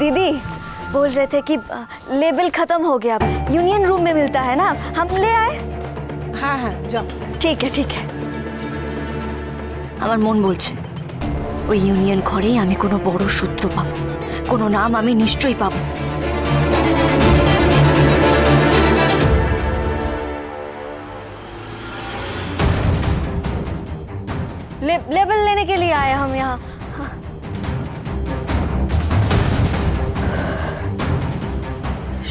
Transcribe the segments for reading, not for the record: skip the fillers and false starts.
दीदी बोल रहे थे कि लेबल खत्म हो गया, यूनियन रूम में मिलता है ना, हम ले आए। हाँ हाँ जाओ। ठीक है ठीक है। আমার মন বলছে ওই ইউনিয়ন ঘরেই আমি কোনো বড় সূত্র পাবো, কোনো নাম আমি নিশ্চয়ই পাবো। लेबल लेने के लिए आए हम यहाँ।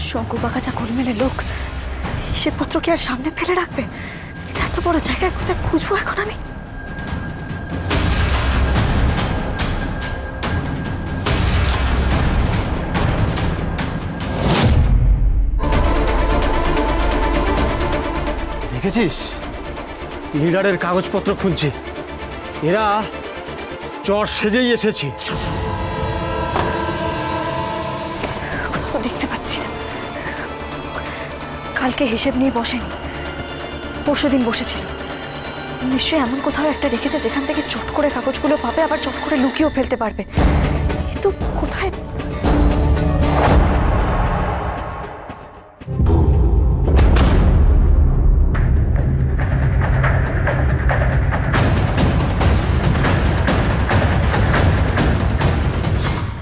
শঙ্কু বাগাচা গোলমেলে লোক হিসেবপত্র কি আর সামনে ফেলে রাখবে? এটা এত বড় জায়গায় কোথায় খুঁজবো এখন আমি? দেখেছিস লিডারের কাগজপত্র খুঁজছে, এরা চর সেজেই এসেছে। তো দেখতে পাচ্ছি না, কালকে হিসেব নিয়ে বসেনি, পরশুদিন বসেছিল। নিশ্চয়ই এমন কোথাও একটা রেখেছে যেখান থেকে চট করে কাগজগুলো পাবে, আবার চট করে লুকিয়েও ফেলতে পারবে। কিন্তু কোথায়?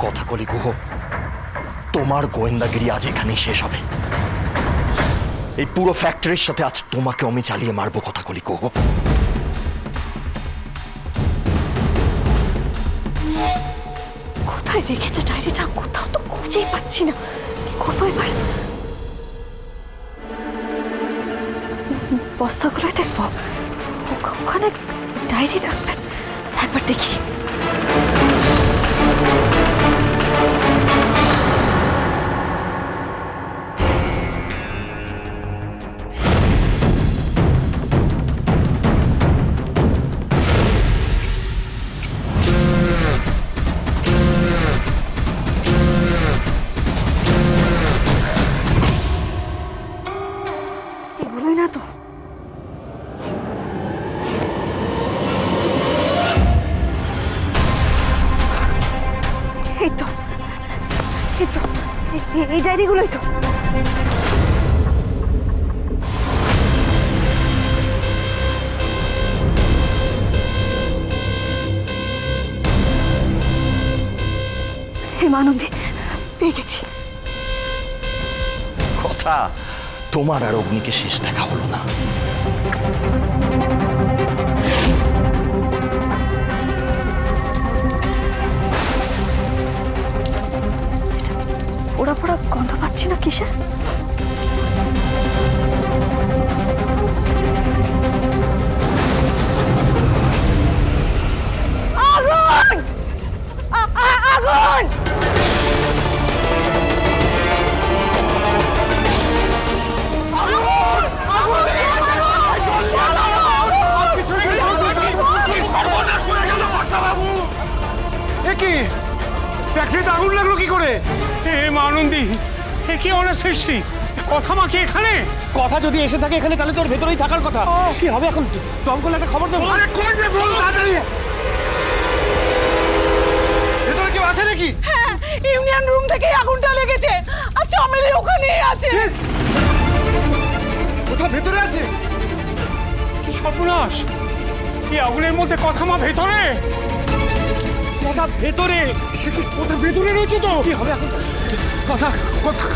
কথাকলি গুহ, তোমার গোয়েন্দাগিরি আজ এখানেই শেষ হবে। এই পুরো ফ্যাক্টরির সাথে আজ তোমাকে আমি চালিয়ে মারবো কথাকলি গুহ। কোথায় রেখেছে ডায়েরিটা? কোথাও তো খুঁজেই পাচ্ছি না, কি করবো এবার? বস্তাগুলোই দেখবো, ওখানে ডায়েরি রাখবেন, একবার দেখি। এগুলোই না তো। এই তো, এই তো, এই ডায়েরিগুলোই তো। হেমানন্দী, পেয়ে গেছি। কথা, তোমার আর অগ্নিকে শেষ দেখা হলো না। পোড়া পোড়া গন্ধ পাচ্ছি না, কিসের? আগুন! আগুন! ফ্যাক্টরিতে আগুন লাগলো কি করে? আনন্দী, এ কি অনার সৃষ্টি? কথা মা কি এখানে? কথা যদি এসে থাকে এখানে, তাহলে তোর ভেতরেই থাকার কথা। কি হবে এখন? দমকল একটা খবর দেবো। ভেতরে কেউ আছে নাকি? হ্যাঁ, ইউনিয়ন রুম থেকে আগুনটা লেগেছে, আর চামেলি ওখানেই আছে। কোথাও ভেতরে আছে? কি সর্বনাশ! এই আগুনের মধ্যে কথা মা ভেতরে? কথা ভেতরে? ওটা ভেতরে রয়েছে তো। কি হবে এখন? কথা কথা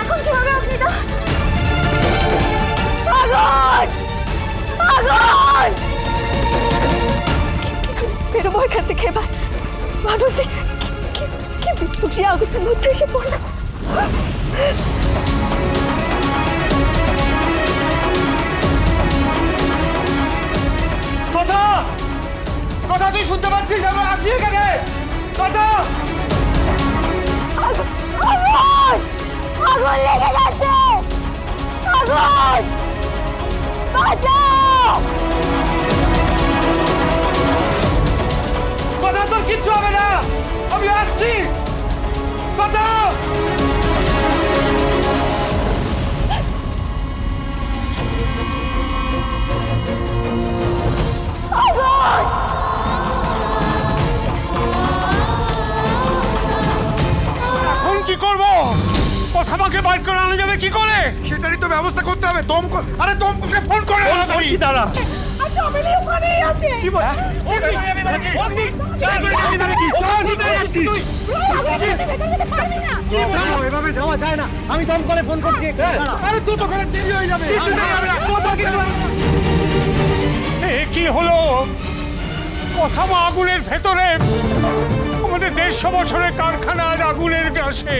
এখন কি হবে আপনি তো? আগুন! আগুন! বেরোবো এখান থেকে এবার। মানবী, কি বিদ্যুৎ আগুনের মধ্যে এসে পড়লাম। কথা, কথা তুই শুনতে পাচ্ছিস? আমরা আছি এখানে। কথা, আগুন! আগুন লেগে যাচ্ছে! আগুন! বাঁচাও! কথা, তোর কিচ্ছু হবে না, আমি আসছি। কথা, এখন কথা মাকে বাইর করে আনা যাবে কি করে? সেটারই তো ব্যবস্থা করতে হবে। আরে দমকলকে ফোন করে দাঁড়া। আচ্ছা আমেলি ওখানেই আছে। কি বল? এভাবে যাওয়া যায় না। আমি দমকলে ফোন করছি। আরে তুই তো ওখানে দেরি হয়ে যাবে। কি হলো? কথা মা আগুনের ভেতরে, আমাদের 150 বছরের কারখানা আজ আগুনের গ্রাসে।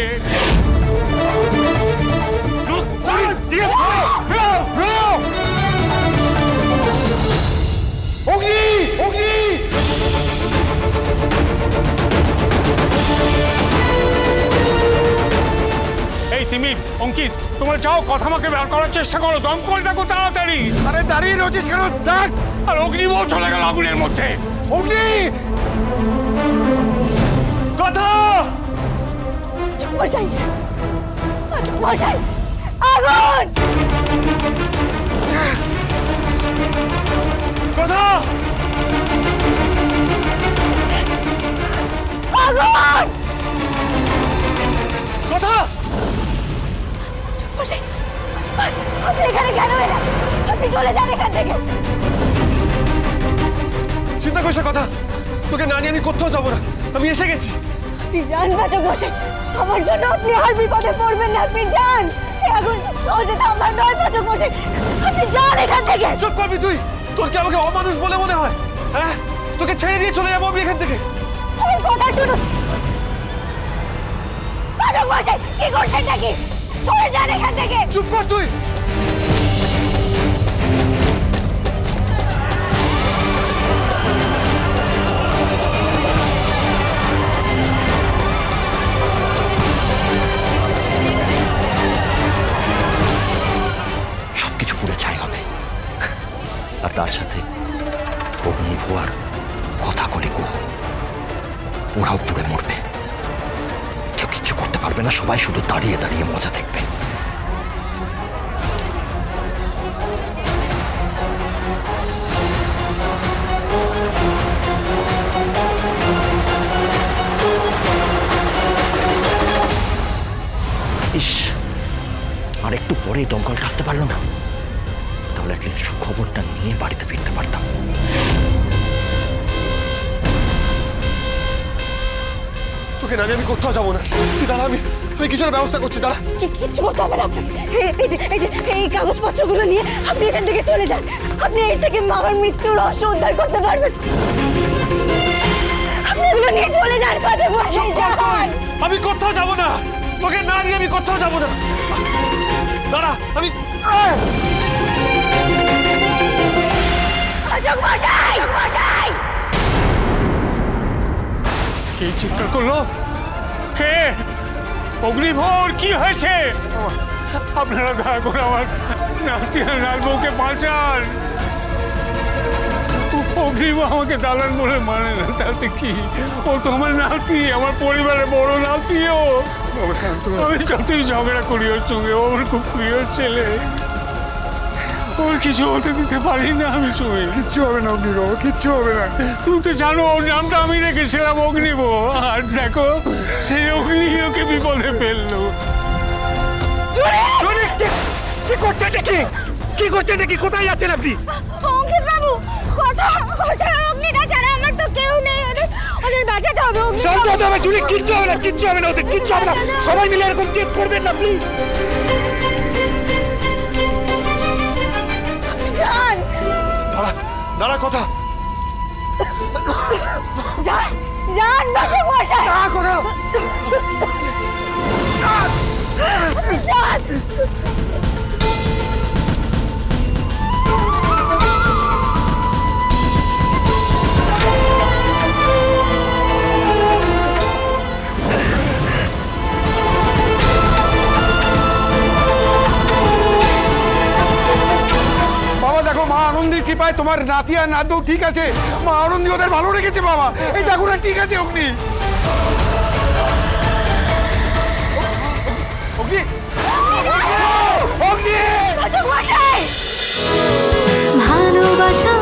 এই তুমি অঙ্কিত, তোমরা যাও কথা মাকে বের করার চেষ্টা করো, দমকলটা কো তাড়াতাড়ি। আরে দাঁড়িয়ে রয়েছিস কেন? ডাক। আর অগ্নিবল চলে গেল আগুনের মধ্যে। অগ্নি কথা মশাই মশাই আগুন কথা আগুন কথা মশাই আপনি এখানে কেন এলেন? আপনি চলে যান এখান থেকে। চিন্তা করিস না কথা, তোকে না নিয়ে আমি কোথাও যাবো না। আমি এসে গেছি। আপনি যান বাচক মশাই, আমার জন্য আপনি আর বিপদে পড়বেন না। আপনি যান, এখন সহজে তো আমার নয় বাচক মশাই, আপনি যান এখান থেকে। চুপ করবি তুই? তোর কি আমাকে অমানুষ বলে মনে হয়? হ্যাঁ, তোকে ছেড়ে দিয়ে চলে যাবো আমি এখান থেকে? আমার কথা শুনুন বাচক মশাই, কি করছেন নাকি? সরে যান এখান থেকে। চুপ কর তুই। সবকিছু পুড়ে ছাই হবে, আর তার সাথে অগ্নিভোয়ার কথা করে গো, ওরাও পুড়ে মরবে। কেউ কিচ্ছু করতে পারবে না, সবাই শুধু দাঁড়িয়ে দাঁড়িয়ে মজা দেখবে। ইস, আর একটু পরে দমকল আসতে পারলো না, তাহলে অ্যাটলিস্ট সুখবরটা নিয়ে বাড়িতে ফিরতে পারতাম। তোকে না নিয়ে আমি কোথাও যাবো না। তুই দাঁড়া, আমি কিছুর ব্যবস্থা করছি। দাঁড়া। কিচ্ছু করতে হবে না আপনার। এই কাগজপত্রগুলো নিয়ে আপনি এখান থেকে চলে যান। আপনি এর থেকে মামার মৃত্যুর রহস্য উদ্ধার করতে পারবেন। আপনি এগুলো নিয়ে চলে যান বাচক মশাই, যান। আমি কোথাও যাবো না, তোকে না নিয়ে আমি কোথাও যাবো না। দাঁড়া, আমি বাচক মশাই, মশাই কে চিৎকার করলো? কে? অগ্নিভোর, কি হয়েছে? আপনারা দয়া করে আমার নাতি আর নাতবউকে বাঁচান। অগ্নিভোর আমাকে দালান বলে মানে না, তাতে কি? ও তো আমার নাতি, আমার পরিবারের বড় নাতিও। আমি যতই ঝগড়া করি ওর সঙ্গে, ও আমার খুব প্রিয় ছেলে। ওর কিছু হতে দিতে পারি না আমি। শুনে কিচ্ছু হবে না অগ্নিবাবু, কিচ্ছু হবে না। তুমি তো জানো ওর নামটা আমি রেখেছিলাম অগ্নিব, আর দেখো সেই অগ্নি ওকে বিপদে ফেললো। কি করছেন নাকি? কি করছেন নাকি? কোথায় যাচ্ছেন আপনি? অঙ্কিত বাবু, কথা অগ্নিদা ছাড়া আমার তো কেউ নেই। ওদের বাঁচাতে হবে। শান্ত হতে হবে চুরি, কিচ্ছু হবে না, কিচ্ছু হবে না, ওদের কিচ্ছু হবে না। সবাই মিলে এরকম চেক করবেন না প্লিজ। যান। দাঁড়া, দাঁড়া কথা। যান বাচক মশাই। কথা যান। দেখো, মা আনন্দের কৃপায় তোমার নাতি আর নাতবউ ঠিক আছে। মা আনন্দী ওদের ভালো রেখেছে বাবা। এই দেখো না, ঠিক আছে অগ্নি। অগ্নি, অগ্নি, বাচক মশাই। ভালোবাসার